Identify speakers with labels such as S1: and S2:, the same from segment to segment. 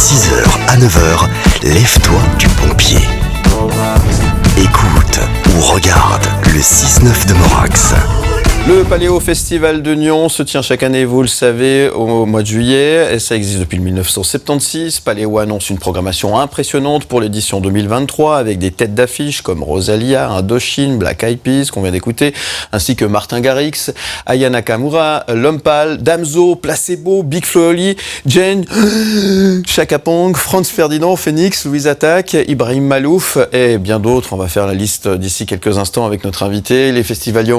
S1: 6h à 9h, lève-toi du bon pied. Écoute ou regarde le 6-9 de Morax.
S2: Le Paléo Festival de Nyon se tient chaque année, vous le savez, au mois de juillet. Et ça existe depuis 1976. Paléo annonce une programmation impressionnante pour l'édition 2023 avec des têtes d'affiche comme Rosalia, Indochine, Black Eyed Peas qu'on vient d'écouter, ainsi que Martin Garrix, Aya Nakamura, L'Homme Pâle, Damso, Placebo, Big Flo et Oli, Jane, Chaka Pong, Franz Ferdinand, Phoenix, Louise Attaque, Ibrahim Malouf et bien d'autres. On va faire la liste d'ici quelques instants avec notre invité. Les festivaliers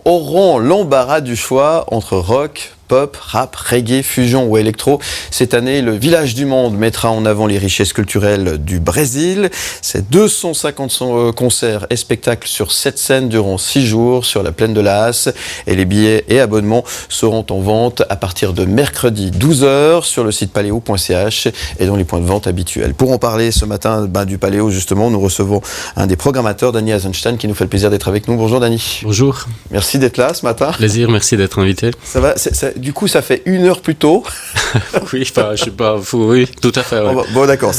S2: auront l'embarras du choix entre rock, pop, rap, reggae, fusion ou électro. Cette année, le Village du Monde mettra en avant les richesses culturelles du Brésil. C'est 250 concerts et spectacles sur 7 scènes durant 6 jours sur la plaine de la Hasse. Et les billets et abonnements seront en vente à partir de mercredi 12h sur le site paléo.ch et dans les points de vente habituels. Pour en parler ce matin du Paléo, justement, nous recevons un des programmateurs, Danny Eisenstein, qui nous fait le plaisir d'être avec nous. Bonjour Danny.
S3: Bonjour.
S2: Merci d'être là ce matin.
S3: Plaisir, merci d'être invité.
S2: Ça va, du coup, ça fait 1 heure plus tôt.
S3: Oui, je sais pas, oui, tout à fait. Ouais.
S2: Bon, d'accord.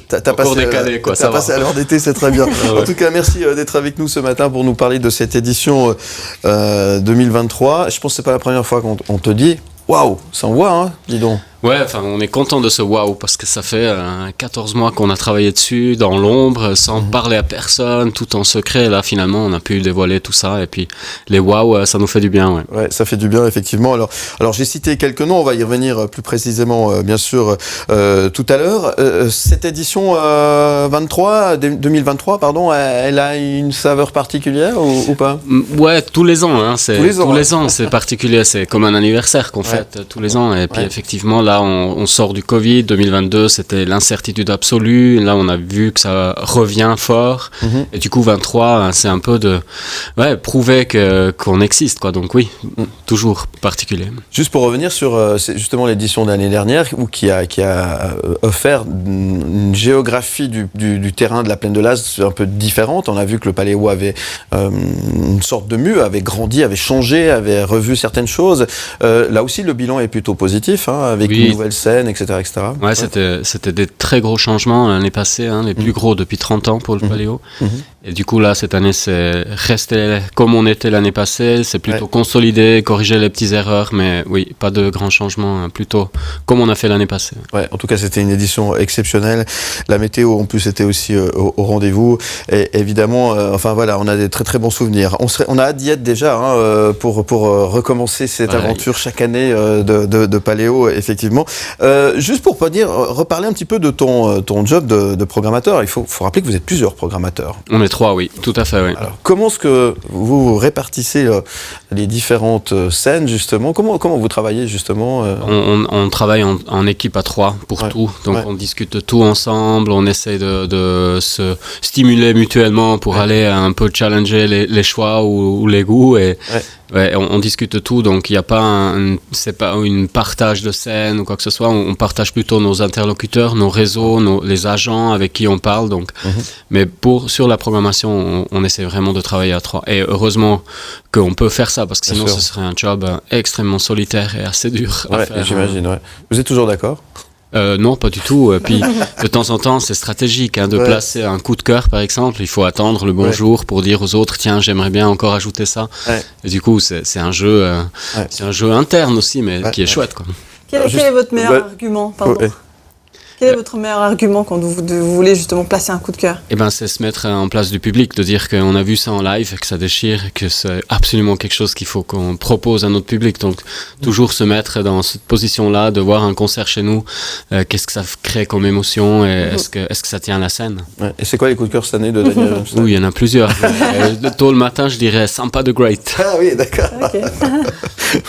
S2: T'as passé à l'heure d'été, c'est très bien. Ouais. En tout cas, merci d'être avec nous ce matin pour nous parler de cette édition 2023. Je pense que c'est pas la première fois qu'on te dit waouh, ça envoie, hein, dis donc.
S3: Ouais, enfin, on est content de ce waouh parce que ça fait 14 mois qu'on a travaillé dessus dans l'ombre, sans parler à personne, tout en secret. Là, finalement, on a pu dévoiler tout ça et puis les waouh, ça nous fait du bien, ouais. Ouais,
S2: ça fait du bien, effectivement. Alors j'ai cité quelques noms, on va y revenir plus précisément, bien sûr, tout à l'heure. Cette édition 2023, elle a une saveur particulière ou pas ?
S3: Ouais, tous les ans, hein. Tous les ans, c'est particulier. C'est comme un anniversaire qu'on fête tous les ans. Et puis effectivement, là, on sort du Covid, 2022, c'était l'incertitude absolue. Là, on a vu que ça revient fort. Et du coup, 23, c'est un peu de prouver qu'on existe, quoi. Donc oui, toujours particulier.
S2: Juste pour revenir sur justement l'édition de l'année dernière, qui a offert une géographie du terrain de la plaine de l'Az un peu différente. On a vu que le Paléo avait une sorte de mue, avait grandi, avait changé, avait revu certaines choses. Là aussi, le bilan est plutôt positif, hein, avec une nouvelle scène, etc.
S3: Ouais, c'était des très gros changements l'année passée, hein, les plus gros depuis 30 ans pour le Paléo. Et du coup, là, cette année, c'est resté comme on était l'année passée. C'est plutôt consolidé, corriger les petites erreurs, mais oui, pas de grands changements, plutôt comme on a fait l'année passée.
S2: Ouais, en tout cas, c'était une édition exceptionnelle. La météo, en plus, était aussi au rendez-vous. Et évidemment, on a des très très bons souvenirs. On a hâte d'y être déjà, hein, pour recommencer cette aventure chaque année de Paléo, effectivement. Juste pour reparler un petit peu de ton job de programmateur, il faut rappeler que vous êtes plusieurs programmateurs.
S3: On est 3, oui, tout à fait, oui.
S2: Alors, comment est-ce que vous répartissez les différentes scènes, justement ? Comment vous travaillez, justement
S3: On travaille en équipe à 3 pour tout. Donc, on discute de tout ensemble, on essaie de se stimuler mutuellement pour aller un peu challenger les choix ou les goûts. Et on discute de tout, donc il n'y a pas c'est pas une partage de scène ou quoi que ce soit. On partage plutôt nos interlocuteurs, nos réseaux, les agents avec qui on parle. Donc, mais sur la programmation, on essaie vraiment de travailler à 3. Et heureusement qu'on peut faire ça, parce que sinon ce serait un job extrêmement solitaire et assez dur à faire.
S2: J'imagine, ouais. Vous êtes toujours d'accord ?
S3: Non, pas du tout. Puis, de temps en temps, c'est stratégique de placer un coup de cœur, par exemple. Il faut attendre le bon jour pour dire aux autres, tiens, j'aimerais bien encore ajouter ça. Et du coup, c'est un jeu, c'est un jeu interne aussi, mais qui est chouette, quoi.
S4: Quel est votre meilleur argument, Quel est votre meilleur argument quand vous voulez justement placer un coup de cœur ?
S3: Eh ben, c'est se mettre en place du public, de dire qu'on a vu ça en live, que ça déchire, que c'est absolument quelque chose qu'il faut qu'on propose à notre public. Donc, toujours se mettre dans cette position-là, de voir un concert chez nous, qu'est-ce que ça crée comme émotion, et est-ce que ça tient la scène.
S2: Et c'est quoi les coups de cœur cette année de Daniel Eisenstein ?
S3: Oui, il y en a plusieurs. Tôt le matin, je dirais Sampa the Great.
S2: Ah oui, d'accord. Okay.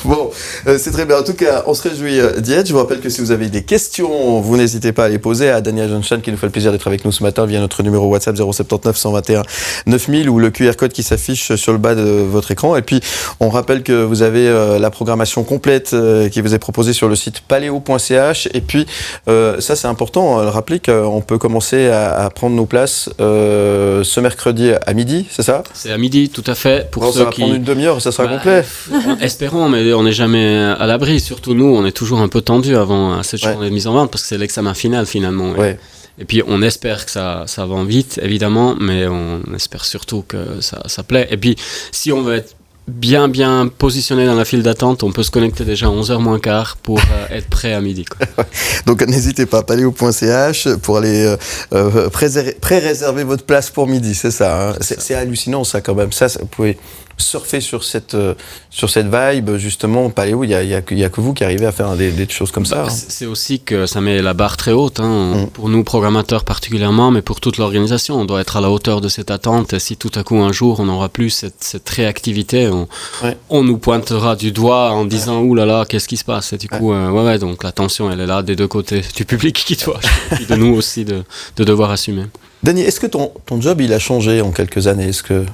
S2: Bon, c'est très bien. En tout cas, on se réjouit d'y être. Je vous rappelle que si vous avez des questions, vous n'hésitez pas pas à les poser à Daniel Johnston qui nous fait le plaisir d'être avec nous ce matin via notre numéro WhatsApp 079 121 9000 ou le QR code qui s'affiche sur le bas de votre écran. Et puis, on rappelle que vous avez la programmation complète qui vous est proposée sur le site paleo.ch. Et puis, ça c'est important, rappeler qu'on peut commencer à prendre nos places ce mercredi à midi, c'est ça ?
S3: C'est à midi, tout à fait. Pour ceux
S2: ça va prendre une demi-heure, ça sera complet.
S3: Espérons, mais on n'est jamais à l'abri. Surtout nous, on est toujours un peu tendu avant cette journée de mise en vente parce que c'est l'examen final finalement.
S2: Ouais.
S3: Et puis on espère que ça va vite, évidemment, mais on espère surtout que ça plaît. Et puis si on veut être bien positionné dans la file d'attente, on peut se connecter déjà à 11h moins quart pour être prêt à midi, quoi.
S2: Donc n'hésitez pas, paleo.ch pour aller pré-réserver votre place pour midi, c'est ça, hein. C'est hallucinant ça quand même. Ça, vous pouvez surfer sur cette vibe, justement. Paléo, il y a que vous qui arrivez à faire des choses comme ça. Hein.
S3: C'est aussi que ça met la barre très haute, hein, pour nous programmateurs particulièrement, mais pour toute l'organisation. On doit être à la hauteur de cette attente. Et si tout à coup un jour on n'aura plus cette réactivité, on nous pointera du doigt en disant ouh là là, qu'est-ce qui se passe? Et du coup, donc la tension elle est là des deux côtés, du public qui doit, et puis de nous aussi de devoir assumer.
S2: Danny, est-ce que ton job il a changé en quelques années? Est-ce que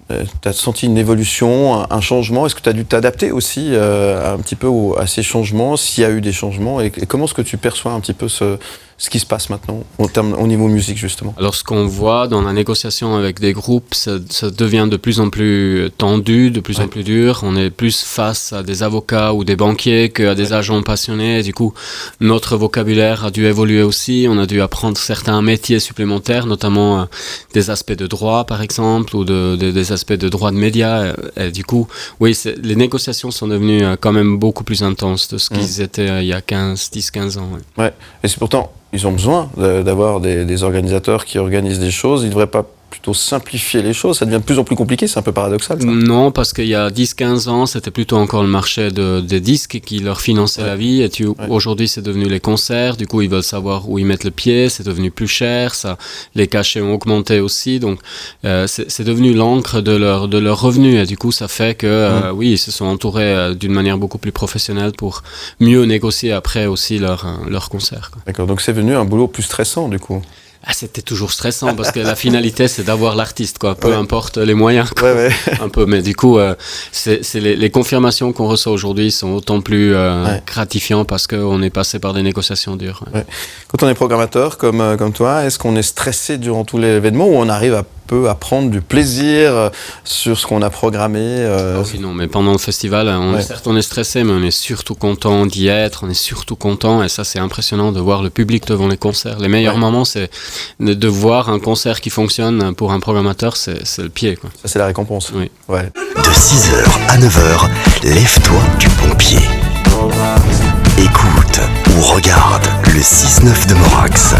S2: tu as senti une évolution, un changement? Est-ce que tu as dû t'adapter aussi un petit peu à ces changements, s'il y a eu des changements? Et comment est-ce que tu perçois un petit peu ce qui se passe maintenant au niveau musique, justement?
S3: Alors, ce qu'on voit dans la négociation avec des groupes, ça devient de plus en plus tendu, de plus en plus dur. On est plus face à des avocats ou des banquiers qu'à des agents passionnés. Du coup, notre vocabulaire a dû évoluer aussi. On a dû apprendre certains métiers supplémentaires, notamment des aspects de droit, par exemple, ou des aspects de droit de médias. Et du coup, oui, les négociations sont devenues quand même beaucoup plus intenses de ce qu'ils étaient il y a 10-15 ans.
S2: Ouais, et c'est pourtant... Ils ont besoin d'avoir des organisateurs qui organisent des choses. Ils ne devraient pas plutôt simplifier les choses? Ça devient de plus en plus compliqué, c'est un peu paradoxal, ça.
S3: Non, parce qu'il y a 10-15 ans, c'était plutôt encore le marché des disques qui leur finançait la vie. Et aujourd'hui, c'est devenu les concerts. Du coup, ils veulent savoir où ils mettent le pied. C'est devenu plus cher. Les cachets ont augmenté aussi. Donc, c'est devenu l'encre de leur revenu. Et du coup, ça fait que, ils se sont entourés d'une manière beaucoup plus professionnelle pour mieux négocier après aussi leur concert, quoi.
S2: D'accord, donc c'est devenu un boulot plus stressant, du coup.
S3: C'était toujours stressant parce que la finalité c'est d'avoir l'artiste, quoi. Peu importe les moyens, quoi. Un peu, mais du coup les confirmations qu'on reçoit aujourd'hui sont autant plus gratifiants parce qu'on est passé par des négociations dures.
S2: Quand on est programmateur comme toi, est-ce qu'on est stressé durant tout l'événement ou on arrive à prendre du plaisir sur ce qu'on a programmé?
S3: Non, mais pendant le festival, certes on est stressé, mais on est surtout content d'y être, on est surtout content, et ça c'est impressionnant de voir le public devant les concerts. Les meilleurs moments, c'est de voir un concert qui fonctionne pour un programmateur, c'est le pied, quoi.
S2: Ça c'est la récompense.
S3: Oui.
S2: Ouais.
S1: De 6h à 9h, lève-toi du bon pied. Écoute ou regarde le 6-9 de Morax.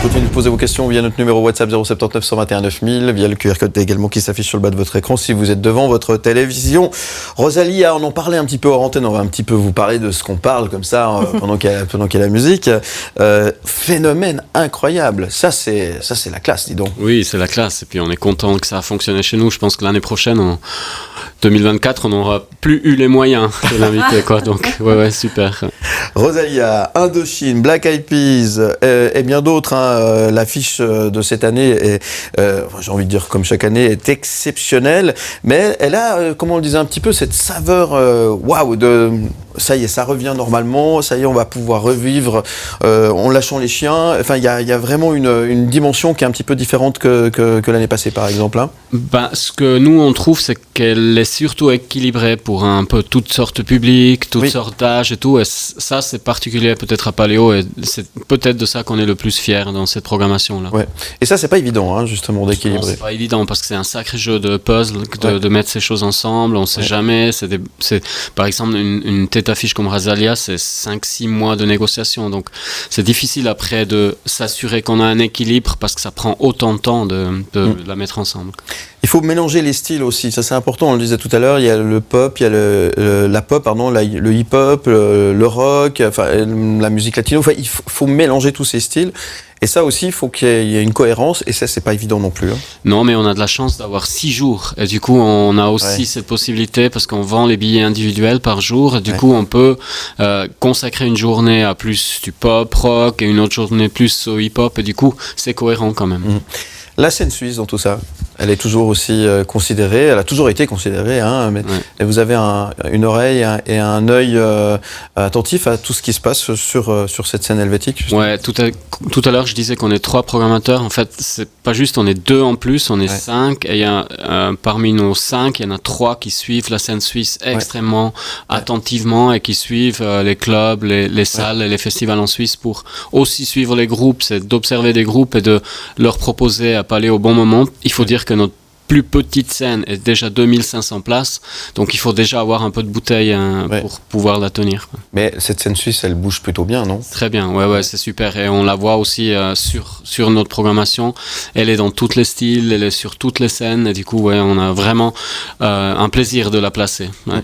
S2: Continuez de poser vos questions via notre numéro WhatsApp 079 121 9000, via le QR code également qui s'affiche sur le bas de votre écran si vous êtes devant votre télévision. Rosalie, on en parlait un petit peu hors antenne, on va un petit peu vous parler de ce qu'on parle comme ça pendant qu'il y a la musique. Phénomène incroyable, ça c'est la classe, dis donc.
S3: Oui, c'est la classe, et puis on est content que ça a fonctionné chez nous. Je pense que l'année prochaine, en 2024, on n'aura plus eu les moyens de l'inviter, quoi. Donc, ouais, super.
S2: Rosalia, Indochine, Black Eyed Peas et bien d'autres, hein. L'affiche de cette année est, j'ai envie de dire comme chaque année, est exceptionnelle, mais elle a, comme on le disait un petit peu, cette saveur ça y est, ça revient normalement, ça y est, on va pouvoir revivre en lâchant les chiens. Enfin, il y a vraiment une dimension qui est un petit peu différente que l'année passée, par exemple, hein.
S3: Ce que nous, on trouve, c'est qu'elle est surtout équilibrée pour un peu toutes sortes de publics, toutes sortes d'âges et tout. Et ça, c'est particulier peut-être à Paléo, et c'est peut-être de ça qu'on est le plus fiers dans cette programmation-là.
S2: Ouais. Et ça, c'est pas évident, hein, justement, d'équilibrer.
S3: Non, c'est pas évident parce que c'est un sacré jeu de puzzle de mettre ces choses ensemble. On sait jamais. C'est par exemple une tête affiche comme Rosalia, c'est 5-6 mois de négociation. Donc, c'est difficile après de s'assurer qu'on a un équilibre parce que ça prend autant de temps de la mettre ensemble.
S2: Il faut mélanger les styles aussi, ça c'est important, on le disait tout à l'heure, il y a le pop, il y a le hip-hop, le rock, enfin, la musique latino, enfin, il faut mélanger tous ces styles. Et ça aussi, il faut qu'il y ait une cohérence, et ça, c'est pas évident non plus. Hein.
S3: Non, mais on a de la chance d'avoir 6 jours. Et du coup, on a aussi cette possibilité, parce qu'on vend les billets individuels par jour. Et du coup, on peut consacrer une journée à plus du pop, rock, et une autre journée plus au hip-hop. Et du coup, c'est cohérent quand même.
S2: La scène suisse dans tout ça, elle est toujours aussi considérée, elle a toujours été considérée, hein, mais et vous avez une oreille et un œil attentif à tout ce qui se passe sur cette scène helvétique. Justement.
S3: Ouais, tout à l'heure je disais qu'on est 3 programmateurs, en fait c'est pas juste, on est 2 en plus, on est 5, et il y a parmi nos 5, il y en a 3 qui suivent la scène suisse extrêmement attentivement et qui suivent les clubs, les salles et les festivals en Suisse pour aussi suivre les groupes, c'est d'observer des groupes et de leur proposer à aller au bon moment. Il faut dire que notre plus petite scène est déjà 2500 places, donc il faut déjà avoir un peu de bouteille pour pouvoir la tenir.
S2: Mais cette scène suisse, elle bouge plutôt bien, non ?
S3: Très bien, ouais, c'est super. Et on la voit aussi sur notre programmation. Elle est dans tous les styles, elle est sur toutes les scènes, et du coup, on a vraiment un plaisir de la placer. Ouais.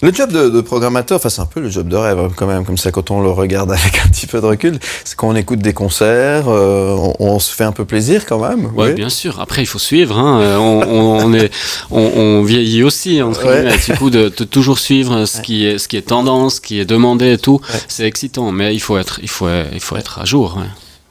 S2: Le job de programmateur, enfin c'est un peu le job de rêve quand même, comme ça quand on le regarde avec un petit peu de recul, c'est quand on écoute des concerts, on se fait un peu plaisir quand même.
S3: Ouais, bien sûr. Après il faut suivre, hein. on vieillit aussi entre guillemets. Du coup de toujours suivre ce qui est tendance, ce qui est demandé et tout, c'est excitant. Mais il faut être à jour. Ouais.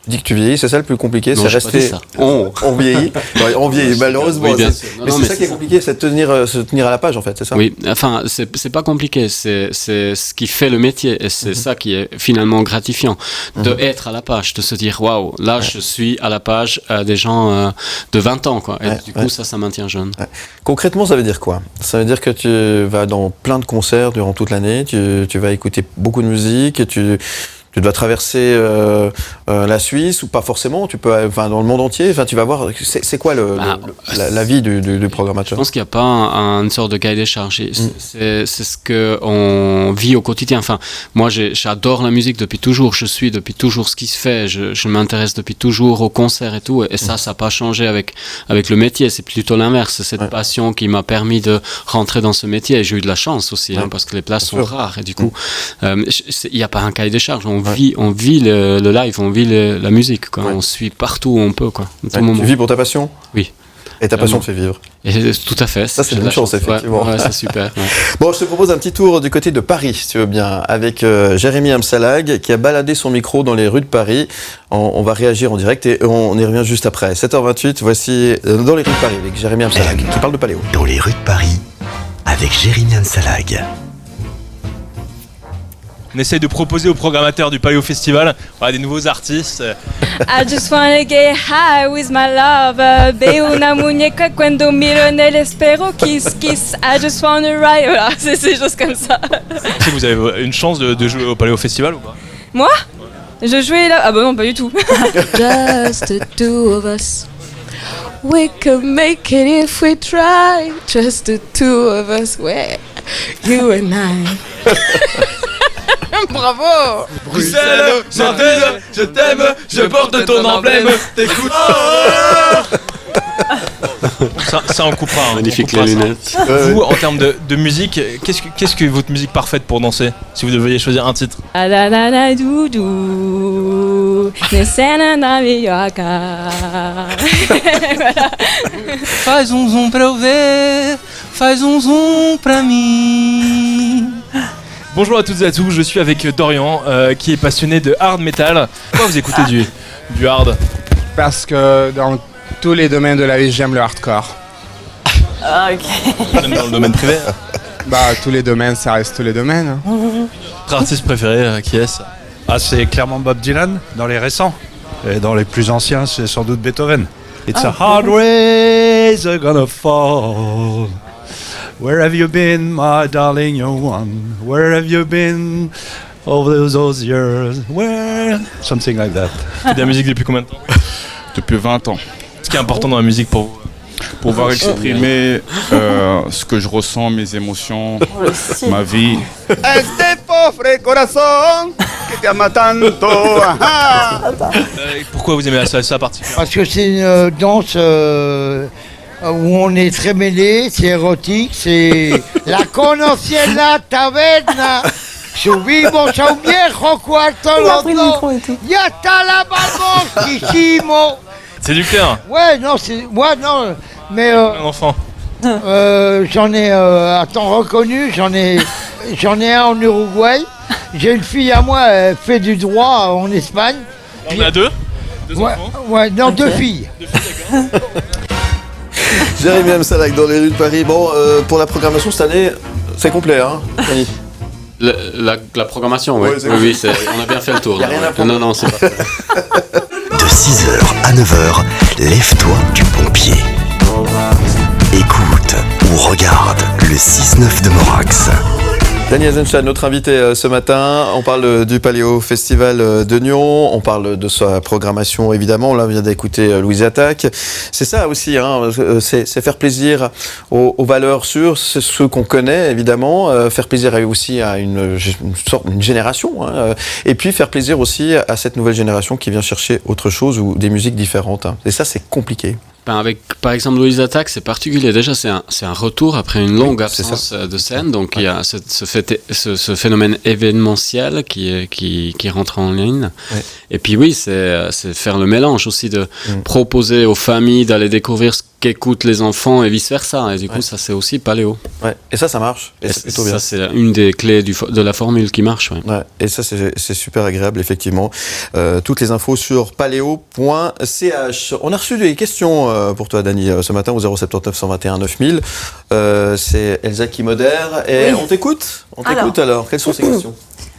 S2: Tu dis que tu vieillis, c'est ça le plus compliqué, c'est rester. On vieillit, on vieillit malheureusement.
S3: Oui,
S2: mais c'est ça qui est compliqué, c'est de se tenir à la page en fait, c'est ça ?
S3: Oui, enfin c'est pas compliqué, c'est ce qui fait le métier et c'est ça qui est finalement gratifiant, de être à la page, de se dire waouh, là je suis à la page des gens de 20 ans quoi. Et du coup ça maintient jeune.
S2: Concrètement, ça veut dire quoi ? Ça veut dire que tu vas dans plein de concerts durant toute l'année, tu vas écouter beaucoup de musique, et tu dois traverser la Suisse ou pas forcément, tu peux, enfin dans le monde entier, enfin tu vas voir, c'est quoi la vie du programmateur ?
S3: Je pense qu'il n'y a pas une sorte de cahier des charges. C'est ce qu'on vit au quotidien. Enfin, moi j'adore la musique depuis toujours, je suis depuis toujours ce qui se fait, je m'intéresse depuis toujours aux concerts et tout, et ça n'a pas changé avec le métier, c'est plutôt l'inverse, c'est cette passion qui m'a permis de rentrer dans ce métier, et j'ai eu de la chance aussi, parce que les places sont rares, et du coup, il n'y a pas un cahier des charges, on vit le live, on vit la musique, quoi. On suit partout où on peut, quoi.
S2: Tu vis pour ta passion ?
S3: Oui.
S2: Et ta passion te fait vivre ?
S3: Et tout à fait.
S2: Ça, c'est une chance, effectivement.
S3: Ouais, c'est super. Ouais.
S2: Bon, je te propose un petit tour du côté de Paris, si tu veux bien, avec Jérémy Amsalag, qui a baladé son micro dans les rues de Paris. On va réagir en direct et on y revient juste après. 7h28, voici Dans les rues de Paris, avec Jérémy Amsalag, qui parle de paléo.
S1: Dans les rues de Paris, avec Jérémy Amsalag.
S5: On essaye de proposer aux programmateurs du Paléo Festival des nouveaux artistes.
S6: I just wanna get high with my lover. Be una muñeca cuando miro en el espejo. Kiss, kiss. I just wanna ride. Voilà, c'est des choses comme ça.
S5: Est-ce que vous avez une chance de jouer au Paléo Festival ou pas ?
S6: Moi ? Je jouais là. Ah bah non, pas du tout. Just the two of us. We could make it if we try. Just the two of us. Ouais. You and I. Bravo!
S5: Bruxelles, je t'aime, je porte ton emblème, t'écoutes. Ça on coupera.
S3: Magnifique les lunettes.
S5: Vous, en termes de musique, qu'est-ce que votre musique parfaite pour danser, si vous deviez choisir un titre?
S6: Voilà.
S7: Faz zoom pra eu ver, faz zoom pra mim.
S5: Bonjour à toutes et à tous, je suis avec Dorian qui est passionné de hard metal. Pourquoi vous écoutez du hard?
S7: Parce que dans tous les domaines de la vie, j'aime le hardcore.
S4: Ah, ok.
S5: Même dans le domaine privé?
S7: Tous les domaines, ça reste tous les domaines.
S5: Votre artiste préféré, qui est-ce?
S8: C'est clairement Bob Dylan, dans les récents. Et dans les plus anciens, c'est sans doute Beethoven. It's a hard race are gonna fall. Where have you been, my darling, you're one? Where have you been all those years? Where? Something like that.
S5: Tu fais de la musique depuis combien de temps?
S8: Depuis 20 ans.
S5: Ce qui est important dans la musique pour vous?
S8: Pouvoir exprimer ce que je ressens, mes émotions, ma vie.
S7: Este pauvre corazón que te ama tanto.
S5: Pourquoi vous aimez la salsa particulièrement?
S9: Parce que c'est une danse où on est très mêlé, c'est érotique, c'est la conocí la taverna. Subimos a un viejo cuarto los dos. Ya está la balmosquísimo.
S5: C'est du clair.
S9: Ouais, non, c'est. Ouais, non, mais.
S5: Un enfant.
S9: J'en ai à temps reconnu, j'en ai un en Uruguay. J'ai une fille à moi, elle fait du droit en Espagne.
S5: On a deux enfants.
S9: Ouais, non, deux filles.
S2: Jérémy Amsalak dans les rues de Paris. Bon, pour la programmation cette année, c'est complet, hein, Fanny?
S3: La programmation, oui.
S2: Ouais,
S3: Oui, on a bien fait le tour.
S2: Y a
S3: là,
S2: rien à
S3: ouais.
S2: prendre.
S3: Non, c'est pas.
S1: De 6h à 9h, lève-toi du bon pied. Écoute ou regarde le 6-9 de Morax.
S2: Dany Azenchan, notre invité ce matin. On parle du Paléo Festival de Nyon. On parle de sa programmation, évidemment. Là, on vient d'écouter Louise Attaque. C'est ça aussi, hein, c'est faire plaisir aux valeurs sûres, c'est ceux qu'on connaît, évidemment. Faire plaisir aussi à une génération. Hein, et puis faire plaisir aussi à cette nouvelle génération qui vient chercher autre chose ou des musiques différentes. Hein. Et ça, c'est compliqué.
S3: Avec, par exemple, Louise Attaque, c'est particulier. Déjà, c'est un retour après une longue absence de scène. Donc, il y a ce phénomène événementiel qui rentre en ligne. Ouais. Et puis, oui, c'est faire le mélange aussi de proposer aux familles d'aller découvrir ce qu'écoutent les enfants et vice-versa. Et du coup, ça, c'est aussi Paléo.
S2: Ouais. Et ça marche. Et c'est plutôt bien.
S3: Ça, c'est une des clés de la formule qui marche. Ouais.
S2: Ouais. Et ça, c'est super agréable, effectivement. Toutes les infos sur paléo.ch. On a reçu des questions pour toi, Dany, ce matin au 079 121 9000. C'est Elsa qui modère. Et on t'écoute. Alors. Quelles sont ces questions?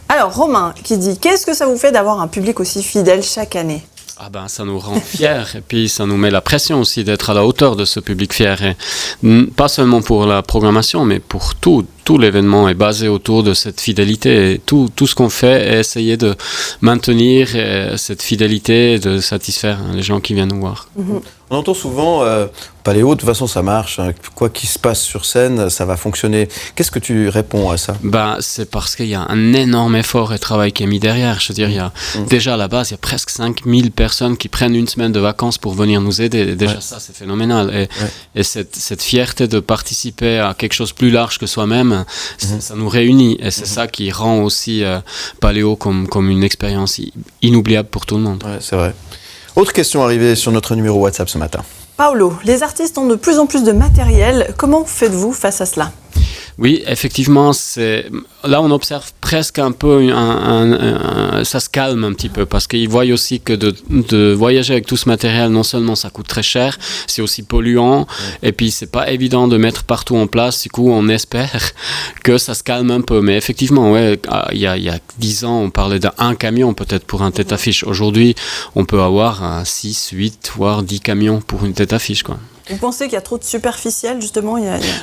S4: Alors, Romain qui dit: qu'est-ce que ça vous fait d'avoir un public aussi fidèle chaque année?
S3: Ah ben, ça nous rend fiers et puis ça nous met la pression aussi d'être à la hauteur de ce public fier. Et pas seulement pour la programmation, mais pour tout l'événement est basé autour de cette fidélité. Et tout ce qu'on fait est essayer de maintenir cette fidélité et de satisfaire les gens qui viennent nous voir.
S2: On entend souvent Paléo, de toute façon ça marche, hein, quoi qu'il se passe sur scène, ça va fonctionner. Qu'est-ce que tu réponds à ça?
S3: C'est parce qu'il y a un énorme effort et travail qui est mis derrière. Je veux dire, il y a déjà à la base, il y a presque 5000 personnes qui prennent une semaine de vacances pour venir nous aider. Et déjà ça, c'est phénoménal. Et cette fierté de participer à quelque chose plus large que soi-même, ça nous réunit. Et c'est ça qui rend aussi Paléo comme une expérience inoubliable pour tout le monde.
S2: Ouais, c'est vrai. Autre question arrivée sur notre numéro WhatsApp ce matin.
S4: Paolo, les artistes ont de plus en plus de matériel. Comment faites-vous face à cela?
S3: Oui, effectivement, là on observe presque un peu, ça se calme un petit peu parce qu'ils voient aussi que de voyager avec tout ce matériel, non seulement ça coûte très cher, c'est aussi polluant et puis c'est pas évident de mettre partout en place. Du coup, on espère que ça se calme un peu. Mais effectivement, il y a 10 ans, on parlait d'un camion peut-être pour un tête-affiche. Aujourd'hui, on peut avoir 6, 8, voire 10 camions pour une tête-affiche, quoi.
S4: Vous pensez qu'il y a trop de superficiel, justement?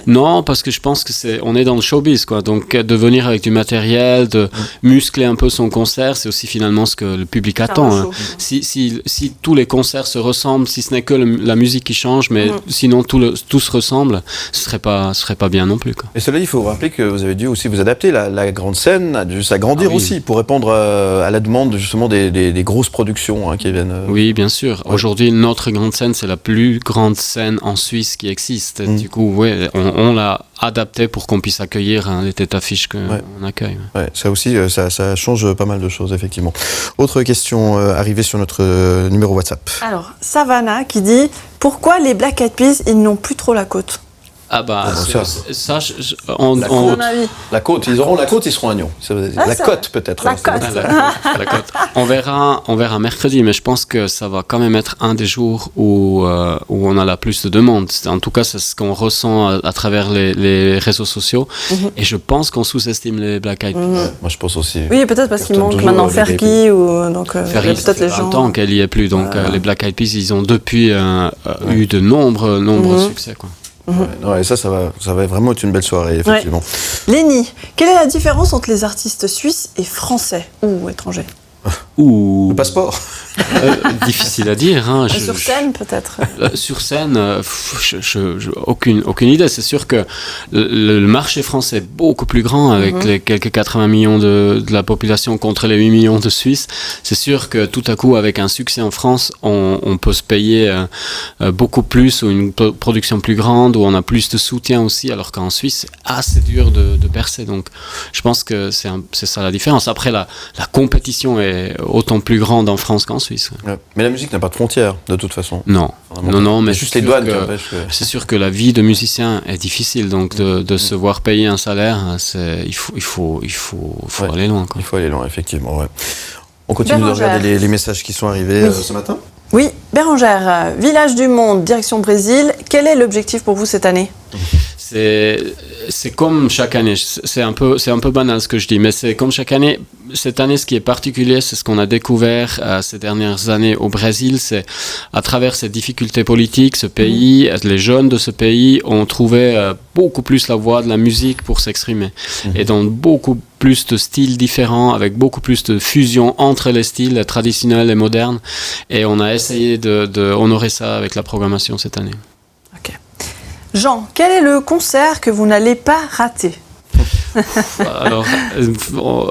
S3: Non, parce que je pense que on est dans le showbiz, quoi. Donc, de venir avec du matériel, de muscler un peu son concert, c'est aussi finalement ce que le public attend. Hein. Si tous les concerts se ressemblent, si ce n'est que la musique qui change, mais sinon tout se ressemble, ce serait pas bien non plus, quoi.
S2: Et cela, il faut rappeler que vous avez dû aussi vous adapter. La grande scène a dû s'agrandir aussi pour répondre à la demande justement des grosses productions qui viennent.
S3: Oui, bien sûr. Aujourd'hui, notre grande scène, c'est la plus grande scène en Suisse qui existe. Du coup, on l'a adapté pour qu'on puisse accueillir les tête-affiches qu'on accueille.
S2: Ouais, ça aussi, ça change pas mal de choses, effectivement. Autre question arrivée sur notre numéro WhatsApp.
S4: Alors, Savannah qui dit: pourquoi les Black Eyed Peas, ils n'ont plus trop la côte?
S3: Ah bah,
S2: la côte, ils auront la côte, ils seront à Nyon. La côte peut-être.
S4: La côte.
S3: La côte. On verra mercredi, mais je pense que ça va quand même être un des jours où on a la plus de demandes. En tout cas, c'est ce qu'on ressent à travers les réseaux sociaux. Et je pense qu'on sous-estime les Black Eyed Peas.
S2: Moi, je pense aussi.
S4: Oui, peut-être parce qu'il manque maintenant Fergie donc
S3: Fergie,
S4: peut-être les gens.
S3: Longtemps qu'elle y est plus. Donc les Black Eyed Peas, ils ont depuis eu de nombreux succès, quoi.
S2: Et ça va vraiment être une belle soirée, effectivement.
S4: Lénie, quelle est la différence entre les artistes suisses et français ou étrangers?
S2: Le passeport.
S3: Difficile à dire. Hein.
S4: Sur scène, peut-être.
S3: Sur scène, aucune idée. C'est sûr que le marché français est beaucoup plus grand avec les quelques 80 millions de la population contre les 8 millions de Suisses. C'est sûr que tout à coup, avec un succès en France, on peut se payer beaucoup plus ou une production plus grande où on a plus de soutien aussi, alors qu'en Suisse, c'est assez dur de percer. Donc, je pense que c'est ça la différence. Après, la compétition est autant plus grande en France qu'en Suisse.
S2: Ouais. Mais la musique n'a pas de frontières, de toute façon.
S3: Non, mais
S2: juste les douanes qui empêchent.
S3: C'est sûr que la vie de musicien est difficile, donc de se voir payer un salaire, il faut aller loin. Quoi.
S2: Il faut aller loin, effectivement. Ouais. On continue de regarder les messages qui sont arrivés ce matin.
S4: Oui, Bérangère, Village du Monde, direction Brésil. Quel est l'objectif pour vous cette année ?
S3: C'est comme chaque année, c'est un peu banal ce que je dis, mais c'est comme chaque année. Cette année, ce qui est particulier, c'est ce qu'on a découvert ces dernières années au Brésil, c'est à travers ces difficultés politiques, ce pays, les jeunes de ce pays ont trouvé beaucoup plus la voie de la musique pour s'exprimer. Et dans beaucoup plus de styles différents, avec beaucoup plus de fusion entre les styles traditionnels et modernes. Et on a essayé de honorer ça avec la programmation cette année.
S4: Ok. Jean, quel est le concert que vous n'allez pas rater ?
S3: Alors,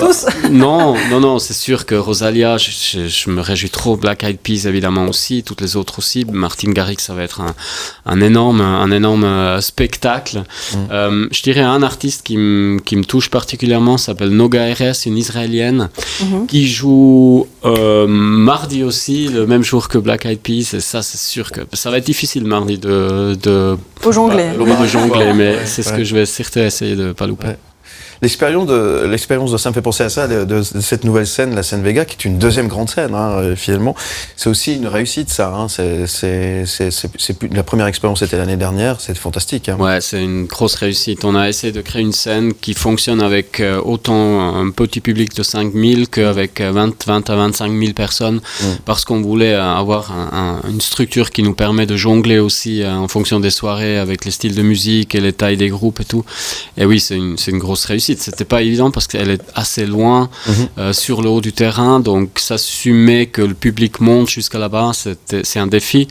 S4: tous
S3: non, c'est sûr que Rosalia, je me réjouis trop. Black Eyed Peas évidemment aussi, toutes les autres aussi. Martin Garrix, ça va être un énorme spectacle. Je dirais un artiste qui me touche particulièrement s'appelle Noga RS, une israélienne qui joue mardi aussi, le même jour que Black Eyed Peas. Et ça, c'est sûr que ça va être difficile mardi de
S4: jongler,
S3: mais c'est ce que je vais surtout essayer de pas louper.
S2: Ouais. L'expérience de ça me fait penser à ça, de cette nouvelle scène, la scène Vega, qui est une deuxième grande scène, finalement. C'est aussi une réussite, ça. C'est plus, la première expérience était l'année dernière, c'est fantastique.
S3: Ouais, c'est une grosse réussite. On a essayé de créer une scène qui fonctionne avec autant un petit public de 5 000 qu'avec 20 à 25 000 personnes, parce qu'on voulait avoir une structure qui nous permet de jongler aussi en fonction des soirées avec les styles de musique et les tailles des groupes et tout. Et oui, c'est une grosse réussite. C'était pas évident parce qu'elle est assez loin sur le haut du terrain, donc s'assumer que le public monte jusqu'à là-bas, c'est un défi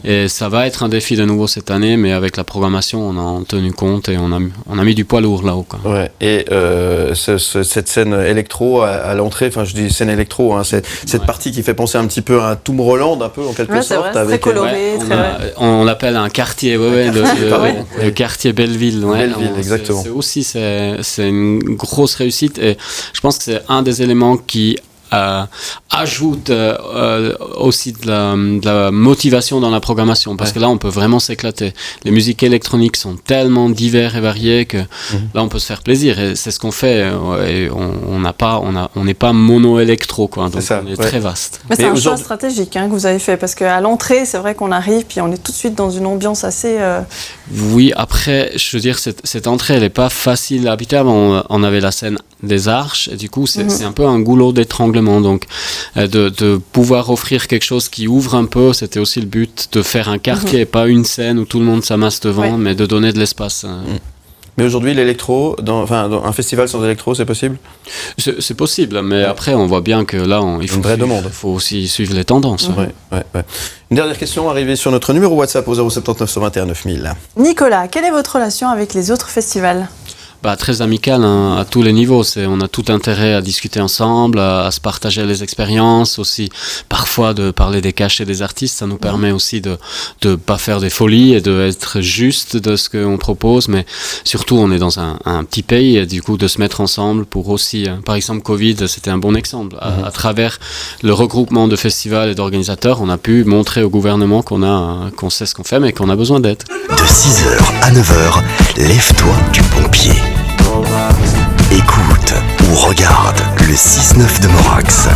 S3: et ça va être un défi de nouveau cette année, mais avec la programmation on a en tenu compte et on a mis du poids lourd là-haut, quoi.
S2: Ouais. Et cette scène électro à l'entrée, enfin je dis scène électro, cette partie qui fait penser un petit peu à un Tomorrowland, un peu en quelque sorte,
S4: vrai, avec très coloré,
S3: on l'appelle un quartier, le quartier Belleville.
S2: Belleville, exactement.
S3: C'est aussi c'est une grosse réussite et je pense que c'est un des éléments qui ajoute aussi de la motivation dans la programmation, parce que là on peut vraiment s'éclater. Les musiques électroniques sont tellement diverses et variées que là on peut se faire plaisir et c'est ce qu'on fait. Et on n'est pas mono-électro, quoi, donc on est très vaste.
S4: Mais c'est un choix stratégique que vous avez fait, parce qu'à l'entrée c'est vrai qu'on arrive puis on est tout de suite dans une ambiance assez...
S3: Oui, après je veux dire cette entrée elle n'est pas facile. Habituellement on avait la scène des Arches et du coup c'est un peu un goulot d'étranglement. Donc de pouvoir offrir quelque chose qui ouvre un peu, c'était aussi le but, de faire un quartier et pas une scène où tout le monde s'amasse devant, mais de donner de l'espace.
S2: Mais aujourd'hui, l'électro, dans un festival sans électro, c'est possible ?
S3: C'est possible, mais après on voit bien que là il faut aussi suivre les tendances.
S2: Ouais. Une dernière question arrivée sur notre numéro WhatsApp au 079 121 9000.
S4: Nicolas, quelle est votre relation avec les autres festivals ?
S3: Très amical, à tous les niveaux. On a tout intérêt à discuter ensemble, à se partager les expériences, aussi parfois de parler des cachets des artistes. Ça nous permet aussi de pas faire des folies et d'être juste de ce qu'on propose, mais surtout on est dans un petit pays et du coup de se mettre ensemble pour aussi, par exemple Covid, c'était un bon exemple. À travers le regroupement de festivals et d'organisateurs, on a pu montrer au gouvernement qu'on sait ce qu'on fait mais qu'on a besoin d'aide.
S1: De 6h à 9h, lève-toi du bon pied. Écoute ou regarde le 6-9 de Morax.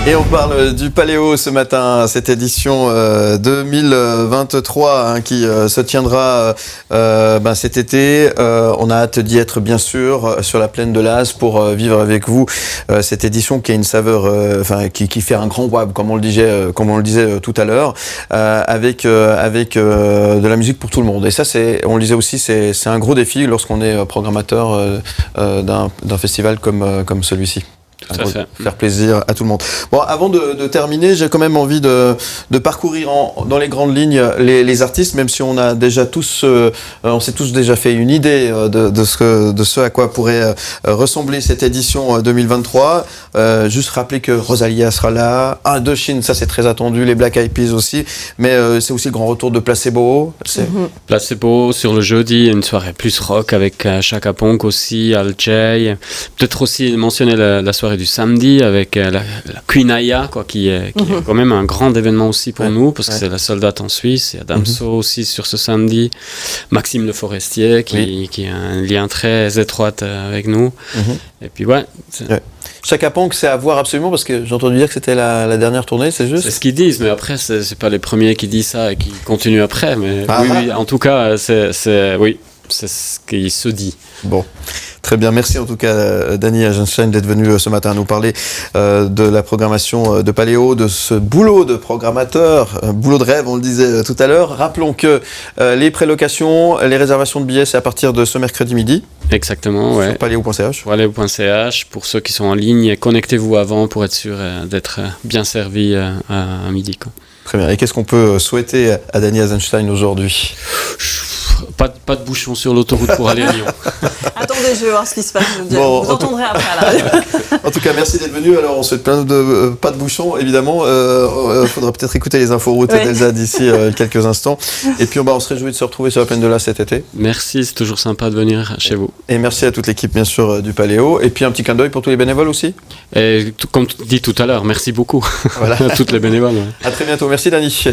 S2: Et on parle du Paléo ce matin, cette édition 2023 qui se tiendra cet été. On a hâte d'y être bien sûr sur la plaine de l'Az pour vivre avec vous cette édition qui a une saveur, qui fait un grand wab comme on le disait tout à l'heure, avec de la musique pour tout le monde. Et ça, on le disait aussi, c'est un gros défi lorsqu'on est programmateur d'un festival comme celui-ci. faire plaisir à tout le monde. Bon, avant de terminer, j'ai quand même envie de parcourir dans les grandes lignes les artistes, même si on a déjà on s'est tous déjà fait une idée de ce à quoi pourrait ressembler cette édition 2023. Juste rappeler que Rosalia sera là, Indochine, ça c'est très attendu, les Black Eyed Peas aussi, mais c'est aussi le grand retour de Placebo.
S3: Placebo sur le jeudi, une soirée plus rock avec Chaka Ponk aussi, Al Jay. Peut-être aussi mentionner la soirée du samedi avec la Queen Aya, qui est quand même un grand événement aussi pour nous, parce que c'est la seule date en Suisse. Il y a Damso aussi sur ce samedi, Maxime Le Forestier qui a un lien très étroit avec nous. Et puis
S2: Chaka Ponk, c'est à voir absolument, parce que j'ai entendu dire que c'était la dernière tournée, c'est juste?
S3: C'est ce qu'ils disent, mais après, c'est pas les premiers qui disent ça et qui continuent après. Mais oui, en tout cas, c'est ce qui se dit.
S2: Bon, très bien. Merci en tout cas, Danny Agenstein, d'être venu ce matin nous parler de la programmation de Paléo, de ce boulot de programmateur, boulot de rêve, on le disait tout à l'heure. Rappelons que les prélocations, les réservations de billets, c'est à partir de ce mercredi midi.
S3: Exactement, ouais.
S2: Sur paléo.ch.
S3: Paléo.ch. Pour ceux qui sont en ligne, connectez-vous avant pour être sûr d'être bien servi à midi.
S2: Très bien. Et qu'est-ce qu'on peut souhaiter à Danny Agenstein aujourd'hui?
S3: Pas de bouchon sur l'autoroute pour aller à Lyon.
S4: Attendez, je vais voir ce qui se passe. Vous entendrez après à la radio.
S2: En tout cas, merci d'être venu. Alors, on souhaite plein de pas de bouchons, évidemment. Faudra peut-être écouter les inforoutes d'Elsa d'ici quelques instants. Et puis, on se réjouit de se retrouver sur la plaine de la cet été.
S3: Merci, c'est toujours sympa de venir chez vous.
S2: Et merci à toute l'équipe, bien sûr, du Paléo. Et puis, un petit clin d'œil pour tous les bénévoles aussi.
S3: Et comme dit tout à l'heure, merci beaucoup à toutes les bénévoles.
S2: À très bientôt. Merci, Dany.